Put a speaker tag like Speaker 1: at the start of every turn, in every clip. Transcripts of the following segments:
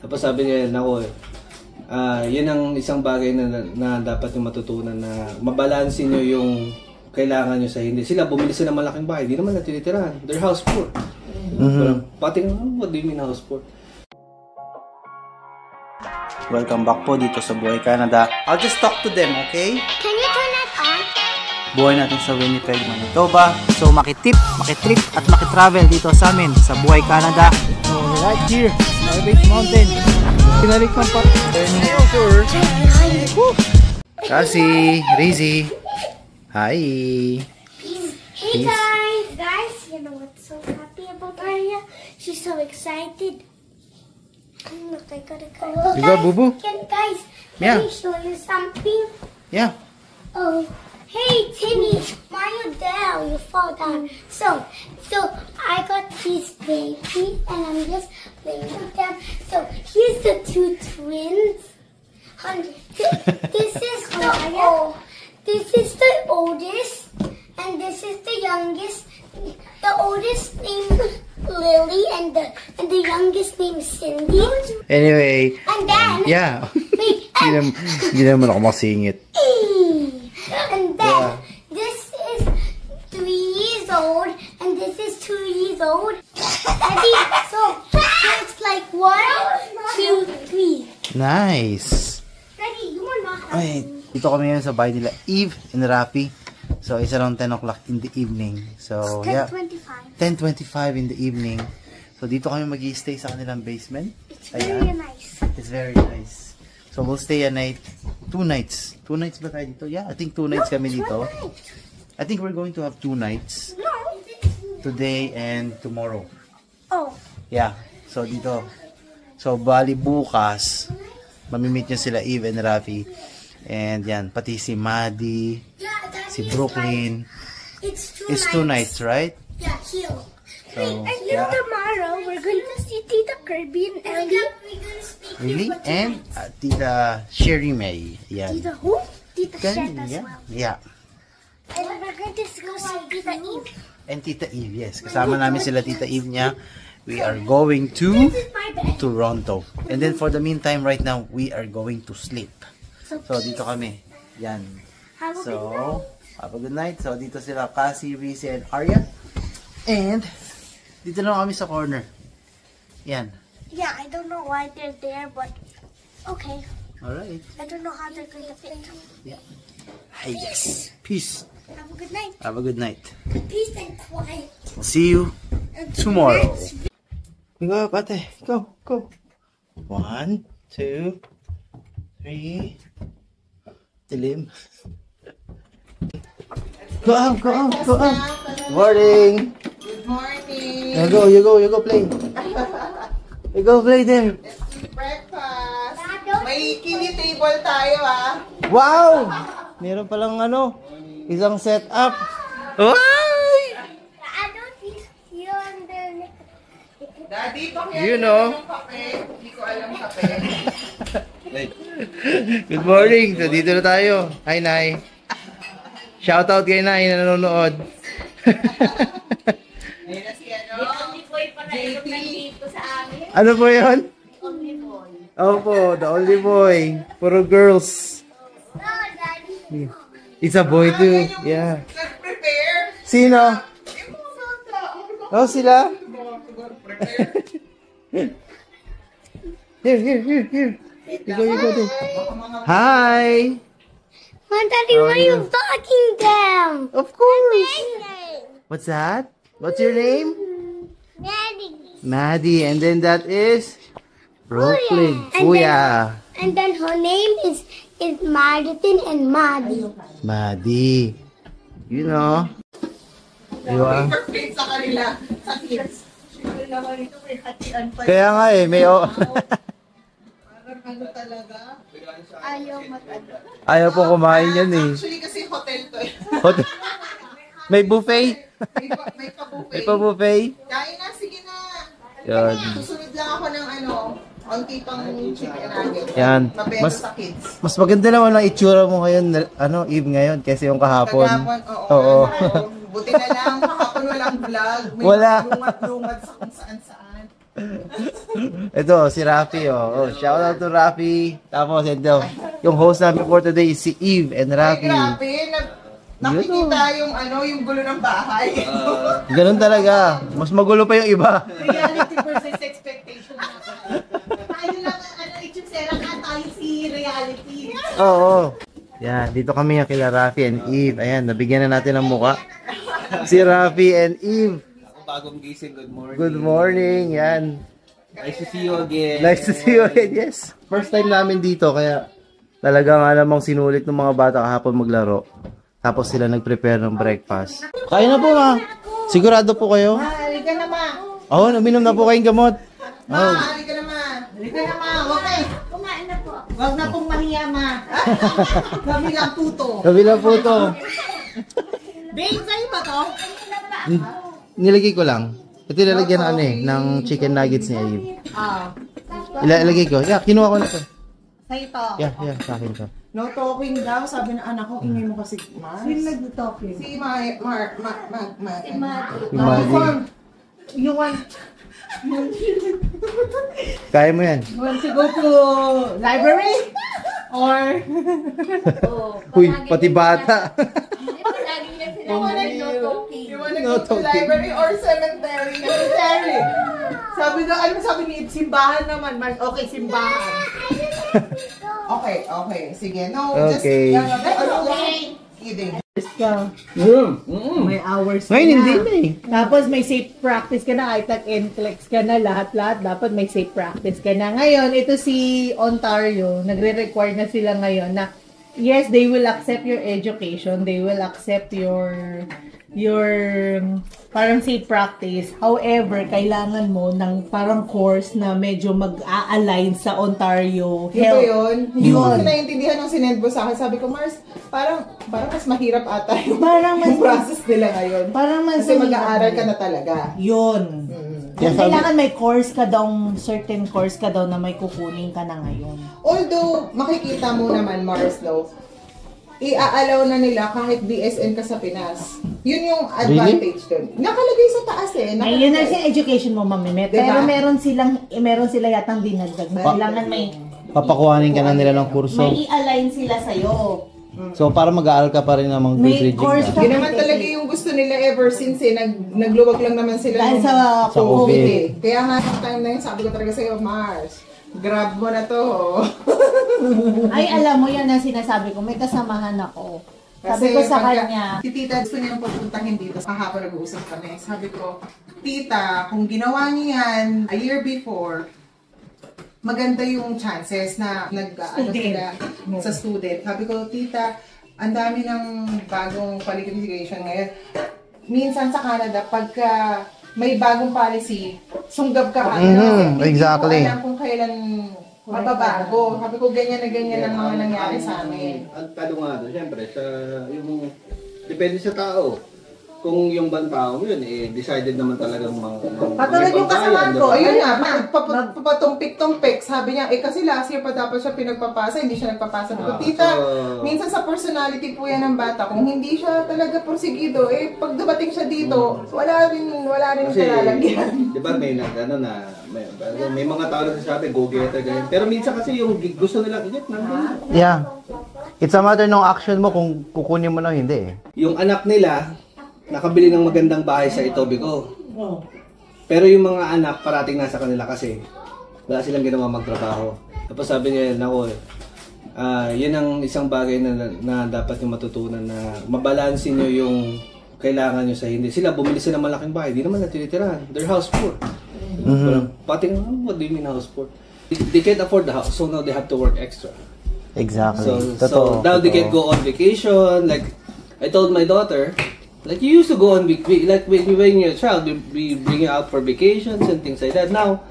Speaker 1: Tapos sabi niya, nako, yun ang isang bagay na dapat yung matutunan, na mabalansin nyo yung kailangan nyo sa hindi. Sila, bumili sila ng malaking bahay, di naman na tinitirahan. They're house poor. Pati what do you mean house poor?
Speaker 2: Welcome back po dito sa Buhay Canada. I'll just talk to them, okay?
Speaker 3: Can you turn that on?
Speaker 2: Buhay natin sa Winnipeg, Manitoba. So makitrip at makitravel dito sa amin sa Buhay Canada. So right here, Arbate Mountain. Pinalikman pa. Turning over. Cassie, Rizzy. Hi.
Speaker 3: Hey guys! Guys, you know what's so happy about Arya? She's so excited. Look, I gotta go.
Speaker 2: You go, Boo-Boo?
Speaker 3: Guys,
Speaker 2: Yeah.
Speaker 3: let me show you something.
Speaker 2: Yeah.
Speaker 3: Oh, hey Timmy, Mario down, you fall down. So I got these babies and I'm just playing with them. So here's the two twins. This is this is the oldest and this is the youngest. The oldest name is Lily and the youngest name is Cindy.
Speaker 2: Anyway.
Speaker 3: And then
Speaker 2: Yeah.
Speaker 3: wait,
Speaker 2: Hindi naman ako masingit.
Speaker 3: and then this is 3 years old and this is 2 years old. Daddy, so it's like 1, 2, 3.
Speaker 2: Nice.
Speaker 3: Daddy, you are not
Speaker 2: Ay, dito kami ngayon sa bahay nila Eve and Rafi. So, it's around 10 o'clock in the evening. So, yeah.
Speaker 3: 10:25.
Speaker 2: 10:25 in the evening. So, dito kami mag-i-stay sa kanilang basement.
Speaker 3: It's very nice.
Speaker 2: It's very nice. So, we'll stay a night. 2 nights. 2 nights ba tayo dito? Yeah, I think 2 nights kami dito. I think we're going to have 2 nights.
Speaker 3: No.
Speaker 2: Today and tomorrow.
Speaker 3: Oh.
Speaker 2: Yeah. So, dito. So, bali bukas, mamimit nyo sila Eve and Rafi. And yan, pati si Maddie, si Brooklyn.
Speaker 3: It's
Speaker 2: 2 nights, right?
Speaker 3: Yeah, here.
Speaker 2: So,
Speaker 3: And then
Speaker 2: yeah.
Speaker 3: tomorrow we're going to see Tita Kirby and Ellie.
Speaker 2: Really? And Tita Sherry May. Yan.
Speaker 3: Tita who? Tita Shet as
Speaker 2: Yeah.
Speaker 3: well.
Speaker 2: Yeah.
Speaker 3: And we're going to go see Tita Eve.
Speaker 2: And Tita Eve, yes. Kasama namin sila Tita Eve niya. We are going to
Speaker 3: This is my bed.
Speaker 2: Toronto. And then for the meantime, right now, we are going to sleep. So, dito kami. Yan.
Speaker 3: Have a good
Speaker 2: So,
Speaker 3: night.
Speaker 2: have a good night. So, dito sila Cassie, Reese, and Arya. And, dito lang kami sa corner. Yan.
Speaker 3: Yeah, I don't know why they're there, but okay.
Speaker 2: Alright.
Speaker 3: I don't know how they're going to fit.
Speaker 2: Yeah. Hi, yes. Peace.
Speaker 3: Have a good night.
Speaker 2: Have a good night.
Speaker 3: Peace and quiet.
Speaker 2: We'll see you
Speaker 3: And
Speaker 2: tomorrow.
Speaker 3: next
Speaker 2: Go up, ate. Go, go. 1, 2, 3. Dilim. Go out, go out, go out. Morning.
Speaker 4: Good morning.
Speaker 2: You go play. You go play there.
Speaker 4: Breakfast. May kini table tayo ah.
Speaker 2: Wow! Meron palang isang setup. Wow!
Speaker 3: I don't see you under.
Speaker 4: Daddy, pakiyari
Speaker 2: You know.
Speaker 4: ng kape. Hindi ko alam kape.
Speaker 2: Good morning. So, dito na tayo. Hi, Nay. Shoutout kay Nay na nanonood.
Speaker 4: Ayun na si JT.
Speaker 2: Ano po yun? Opo, the only boy. Puro girls.
Speaker 3: No, Daddy.
Speaker 2: It's a boy too. Yeah.
Speaker 4: Nag-prepare.
Speaker 2: Sino?
Speaker 4: Yung mga bata.
Speaker 2: Oh, sila?
Speaker 4: Prepare.
Speaker 2: Here. You go there. Hi.
Speaker 3: Mom, Daddy, why are you fucking them?
Speaker 2: Of course. What's that? What's your name?
Speaker 3: Daddy.
Speaker 2: Maddie. And then that is? Brooklyn.
Speaker 3: And
Speaker 2: Fuya.
Speaker 3: And then her name is Madison and Maddie.
Speaker 2: Maddie. You know. Diba?
Speaker 4: Perfect sa kanila. Sa kids. Siyempre naman ito may hatian pa.
Speaker 2: Kaya nga may
Speaker 4: Parang ano talaga.
Speaker 3: Ayaw matanda.
Speaker 2: Ayaw po kumain yan eh.
Speaker 4: Actually kasi hotel to eh.
Speaker 2: May buffet?
Speaker 4: May pa-buffet.
Speaker 2: May pa buffet?
Speaker 4: Kain na, sige na.
Speaker 2: Yan.
Speaker 4: Susunod lang ako ng onti pang chicken nuggets.
Speaker 2: Yan.
Speaker 4: Mabenta sa kids.
Speaker 2: Mas maganda naman ang itsura mo ngayon, Eve ngayon, kaysa yung kahapon.
Speaker 4: Kagapon,
Speaker 2: Oo.
Speaker 4: Buti na lang, kahapon walang vlog. May
Speaker 2: Wala.
Speaker 4: lungat-lungat sa kung saan-saan.
Speaker 2: Ito, si Rafi, oh. Shout out to Rafi. Tapos, ito, yung host namin for today is si Eve and
Speaker 4: Ay,
Speaker 2: Rafi.
Speaker 4: grabe. Nakikita yung yung gulo ng bahay.
Speaker 2: Ganun talaga. Mas magulo pa yung iba.
Speaker 4: Reality versus expectation na. Tayo lang, itsura ka tayo si reality.
Speaker 2: Oo. Yan, dito kami yung kila Rafi and Eve. Ayan, nabigyan na natin ng muka. Si Rafi and Eve.
Speaker 1: Bagong gising, good morning.
Speaker 2: Good morning, yan.
Speaker 1: Nice to see you again.
Speaker 2: Nice to see you again, yes. First time namin dito, kaya talaga nga namang sinulit ng mga bata kahapon maglaro. Tapos sila nag-prepare ng breakfast. Kaya na po, ma. Sigurado po kayo?
Speaker 4: Halika na, ma.
Speaker 2: Oo, uminom na po kayong gamot. Oh.
Speaker 4: Halika na, ma. Halika na, ma. Okay.
Speaker 3: Kumain na po.
Speaker 4: Huwag na pong mahiya, ma. Kami lang puto.
Speaker 2: Kabila po to.
Speaker 4: Babe, sa'yo ba to?
Speaker 2: Nilagay ko lang. Ito ilalagyan ng chicken nuggets ni Abe.
Speaker 4: Ah.
Speaker 2: Ilalagay ko. Yeah, kinuha ko na to.
Speaker 4: Sa'yo to.
Speaker 2: Yeah, sa akin to.
Speaker 4: No talking daw, sabi ng anak ko, ingay mo kasi Mars. Sino nag-talking? Si You want
Speaker 2: Kaya mo yan.
Speaker 4: to go to library? Or
Speaker 2: Uy, pati bata.
Speaker 4: you wanna
Speaker 2: No
Speaker 4: go to
Speaker 2: talking.
Speaker 4: library or cemetery? Cemetery. Sabi na, sabi ni simbahan naman, Mars. Okay, simbahan. Okay. Sige. No,
Speaker 2: Okay.
Speaker 4: just kidding. May hours ka
Speaker 2: Ngayon,
Speaker 4: na.
Speaker 2: hindi na eh.
Speaker 4: Tapos may safe practice ka na, kahit nag-NCLEX ka na, lahat-lahat, dapat may safe practice ka na. Ngayon, ito si Ontario, nagre-require na sila ngayon na, yes, they will accept your education, they will accept your parang safe practice. However, kailangan mo ng parang course na medyo mag-a-align sa Ontario
Speaker 5: Yun ba
Speaker 4: Health.
Speaker 5: yun? Hindi ko kasi naiintindihan nung sinend mo sa akin. Sabi ko, Mars, parang mas mahirap ata yung,
Speaker 4: Parang mas-
Speaker 5: yung process nila ngayon.
Speaker 4: Parang mas
Speaker 5: Kasi mag-aaral ka na talaga.
Speaker 4: Yun.
Speaker 2: Kaya sabi-
Speaker 4: Kailangan may course ka daw, certain course ka daw na may kukunin ka na ngayon.
Speaker 5: Although, makikita mo naman, Mars, no, i-allow na nila kahit BSN ka sa Pinas. Yun yung advantage doon. Nakalagay sa taas eh.
Speaker 4: Ay, yun na yung education mo, Mami Met.
Speaker 5: Diba?
Speaker 4: Pero meron sila yatang dinagdag. Kailangan may
Speaker 2: Papakuhanin ka na nila ng kurso.
Speaker 4: may i-align sila sa'yo.
Speaker 2: So, para mag-aaral ka pa rin ng mga
Speaker 4: May
Speaker 2: bridging
Speaker 4: course
Speaker 2: ka.
Speaker 4: ka.
Speaker 5: Yun naman talaga yung gusto nila ever since eh. Nagluwag lang naman sila.
Speaker 4: Dahil
Speaker 5: nung-
Speaker 4: sa
Speaker 2: Sa COVID.
Speaker 5: eh. Kaya nga ng time na yun, sabi ko talaga sa'yo, Mars, grab mo na to.
Speaker 4: Ay, alam mo yan ang sinasabi ko. May kasamahan ako. Sabi ko sa kanya,
Speaker 5: Si tita gusto niyang pupuntahin dito. Kahapon nag-uusap kami. Sabi ko, tita, kung ginawa niyo yan a year before, maganda yung chances na sila sa student. Sabi ko, tita, ang dami ng bagong qualification ngayon. Minsan sa Canada, pagka may bagong policy, sunggab ka
Speaker 2: Mhm, exactly.
Speaker 5: Hindi mo alam kung kailan mababago. Sabi ko, ganyan na ganyan ang mga nangyari sa amin.
Speaker 1: Ang talo nga doon, siyempre, yung, depende sa tao. Kung yung bantao mo yun, decided naman talagang
Speaker 5: Patulad yung kasamahan ko, ayun
Speaker 1: diba?
Speaker 5: nga, papatumpik-tumpik. Sabi niya, kasi last year pa dapat siya pinagpapasa, hindi siya nagpapasa. Sabi ko, tita, minsan sa personality po yan ng bata, kung hindi siya talaga porsigido, pag dumating siya dito, wala rin
Speaker 1: Kasi,
Speaker 5: kalalagyan.
Speaker 1: di ba may may mga tao na sabi, go-getter, ganyan. Pero minsan kasi yung gusto nilang init, nandun.
Speaker 2: Yeah. It's a matter ng action mo kung kukunin mo na o hindi eh.
Speaker 1: Yung anak nila, nakabili ng magandang bahay sa Etobicoke. Pero yung mga anak, parating nasa kanila kasi wala silang ginawa magtrabaho. Tapos sabi niya, nako, yun ang isang bagay na dapat yung matutunan na mabalansin nyo yung kailangan nyo sa hindi. Sila, bumili sila ng malaking bahay, di naman na tinitirahan. They're house poor. Pero pati what do you mean house poor? They can't afford the house, so now they have to work extra.
Speaker 2: Exactly.
Speaker 1: So now they can go on vacation. Like, I told my daughter, like you used to go on like when you're a child, we bring you out for vacations and things like that. Now,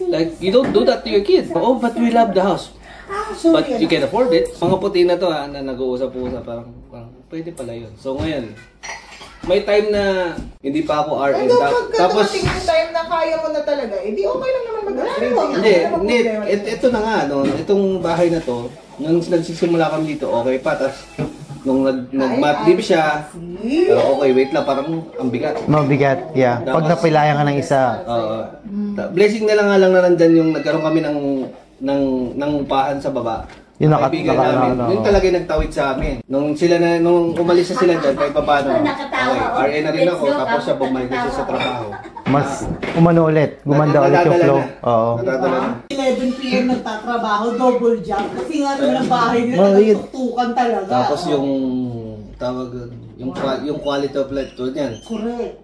Speaker 1: like you don't do that to your kids. Oh, but we love the house. But you can afford it. Mga puti na to na nag-uusap-usap parang pwede pala yun. So ngayon, may time na hindi pa ako RN.
Speaker 5: Tapos yung time na kaya mo na talaga, di okay lang naman mag-upgrade.
Speaker 1: hindi, ito na nga, no, itong bahay na to, nung nagsisimula kami dito, okay pa. Tapos, nung nag-mat leave siya, okay, wait lang, parang ang bigat.
Speaker 2: Mabigat, yeah. Pag napilayan ka ng isa.
Speaker 1: Blessing na lang nga lang na nandyan yung nagkaroon kami ng upahan sa baba.
Speaker 2: Yung
Speaker 1: Kaibigan namin. Yun talaga yung nagtawid sa amin. Nung umalis na sila dyan, kahit pa paano, okay, RA na rin ako, tapos siya bumalik na siya sa trabaho.
Speaker 2: Mas umano ulit, gumanda ulit yung flow. Oo.
Speaker 5: 11 p.m. nagtatrabaho, double job. Kasi nga naman ang bahay nila, tuktukan talaga.
Speaker 1: Tapos yung yung quality of life to niyan.
Speaker 5: Correct.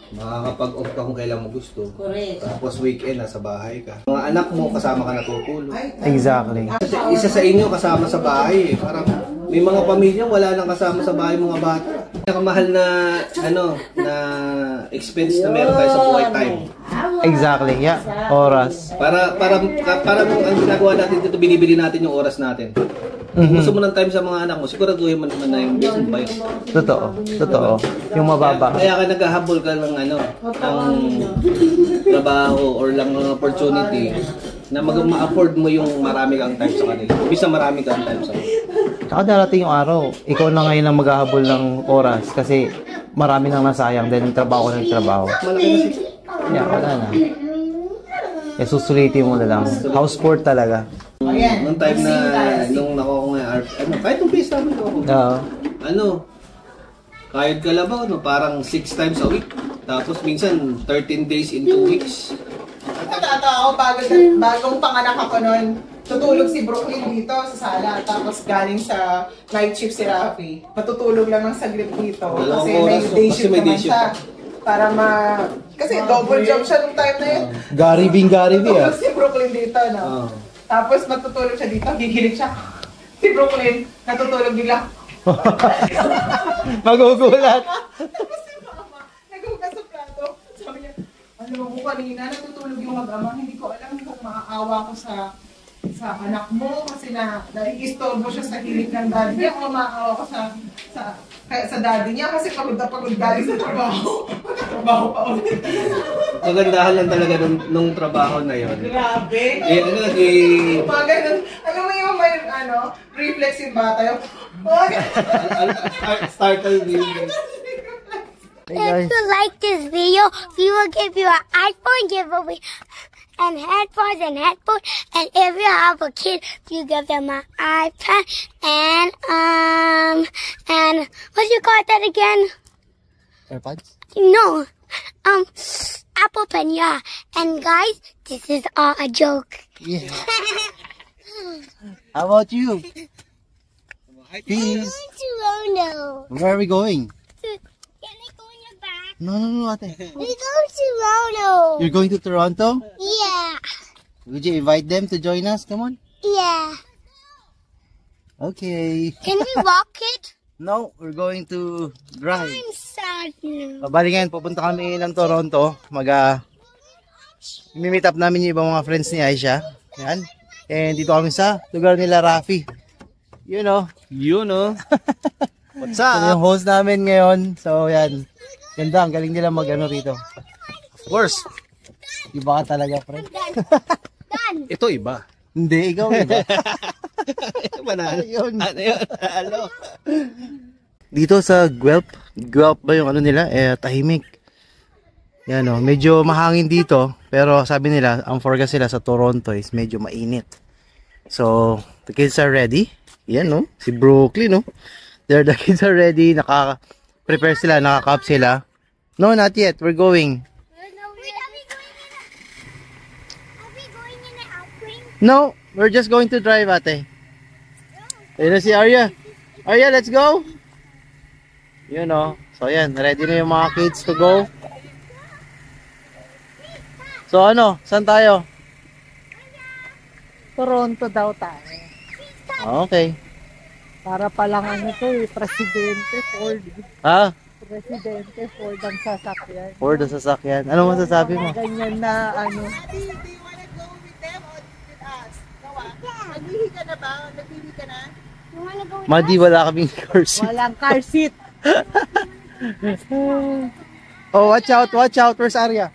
Speaker 1: Makakapag-off ka kung kailan mo gusto.
Speaker 5: Correct.
Speaker 1: Tapos weekend, nasa bahay ka. Mga anak mo, kasama ka natutulog.
Speaker 2: Exactly.
Speaker 1: Isa sa inyo, kasama sa bahay. Parang may mga pamilya, wala nang kasama sa bahay mga bata. Nakamahal na, na expense na meron tayo sa buhay time.
Speaker 2: Exactly, yeah. Oras.
Speaker 1: Para ang ginagawa natin dito, binibili natin yung oras natin. Gusto mo ng time sa mga anak mo, siguraduhin mo naman na yung business ba yun.
Speaker 2: Totoo. Yung mababa.
Speaker 1: Kaya ka naghahabol ka ng trabaho or lang ng opportunity na ma-afford mo yung marami kang time sa kanila. Ibig na marami kang time sa kanila.
Speaker 2: Tsaka darating yung araw, ikaw na ngayon ang maghahabol ng oras kasi marami nang nasayang dahil trabaho ng trabaho.
Speaker 1: Malaki na
Speaker 2: Yeah, wala na. Eh, susulitin mo na lang. House sport talaga.
Speaker 1: Nung time na, nung nakuha ko nga, kahit yung base namin ako. Kahit kalabaw, parang 6 times a week. Tapos minsan, 13 days in 2 weeks.
Speaker 5: Natatawa ako, bagong panganak ako noon. Tutulog si Brooklyn dito sa sala. Tapos galing sa night shift si Rafi. Matutulog lang ng saglit dito. Kasi may day shift naman siya. Para kasi double job siya nung time na yun.
Speaker 2: Gary B.
Speaker 5: Tutulog si Brooklyn dito, no? Tapos matutulog siya dito, gigilig siya. Si Brooklyn, natutulog bigla.
Speaker 2: Magugulat.
Speaker 5: Tapos si mama, naghugas sa plato. Sabi niya, ano mo kanina, natutulog yung mag-ama. Hindi ko alam kung maaawa ko sa anak mo kasi nai-istorbo siya sa hilig ng daddy niya o maaawa ko sa daddy niya kasi pagod na pagod galing sa trabaho. Trabaho pa ulit.
Speaker 1: Magandahan lang talaga nung trabaho na yon.
Speaker 5: Grabe. Ano mo yung may reflex yung bata yung
Speaker 1: startle video.
Speaker 3: If you like this video, we will give you an iPhone giveaway and headphones. And if you have a kid, you give them an iPad and what do you call that again?
Speaker 2: AirPods?
Speaker 3: No, Apple Pen, yeah. And guys, this is all a joke.
Speaker 2: Yeah. How about you? Peace.
Speaker 3: Toronto.
Speaker 2: Where are we going?
Speaker 3: Can I go in your back?
Speaker 2: No, ate.
Speaker 3: We go to Toronto.
Speaker 2: You're going to Toronto?
Speaker 3: Yeah.
Speaker 2: Would you invite them to join us? Come on.
Speaker 3: Yeah.
Speaker 2: Okay.
Speaker 3: Can we walk it?
Speaker 2: No, we're going to drive.
Speaker 3: I'm sad now.
Speaker 2: Bali ngayon, pupunta kami ng Toronto. Meet up namin yung ibang mga friends ni Aisha. Yan. And dito kami sa lugar nila Rafi. You know.
Speaker 1: What's
Speaker 2: So, yung host namin ngayon. So, yan. Ganda, ang galing nila rito.
Speaker 1: Of course.
Speaker 2: Iba ka talaga, friend.
Speaker 3: Done.
Speaker 1: Ito iba.
Speaker 2: Hindi, ikaw iba.
Speaker 1: Ano yun?
Speaker 2: Dito sa Guelph ba yung nila? Tahimik. Yan o, medyo mahangin dito. Pero sabi nila, ang forecast sila sa Toronto is medyo mainit. So, the kids are ready. Yan no, si Brooklyn no. The kids are ready. Naka-prepare sila, naka-cup sila. No, not yet. We're going.
Speaker 3: Are we going in an airplane?
Speaker 2: No, we're just going to drive, ate. Ayun na si Arya. Arya, let's go. You know. So, yan. Ready na yung mga kids to go. So, saan tayo?
Speaker 4: Toronto daw tayo.
Speaker 2: Okay.
Speaker 4: Para palang Presidente Ford.
Speaker 2: Ha?
Speaker 4: Presidente Ford ang sasakyan.
Speaker 2: Ford ang sasakyan. Ano masasabi mo?
Speaker 4: Ganyan na
Speaker 5: Do you wanna go with them or with us? Naglihi ka na ba? Naglihi ka na?
Speaker 3: You wanna go with
Speaker 2: Madi, wala kaming car seat.
Speaker 4: walang car seat.
Speaker 2: Oh, watch out. Where's Arya?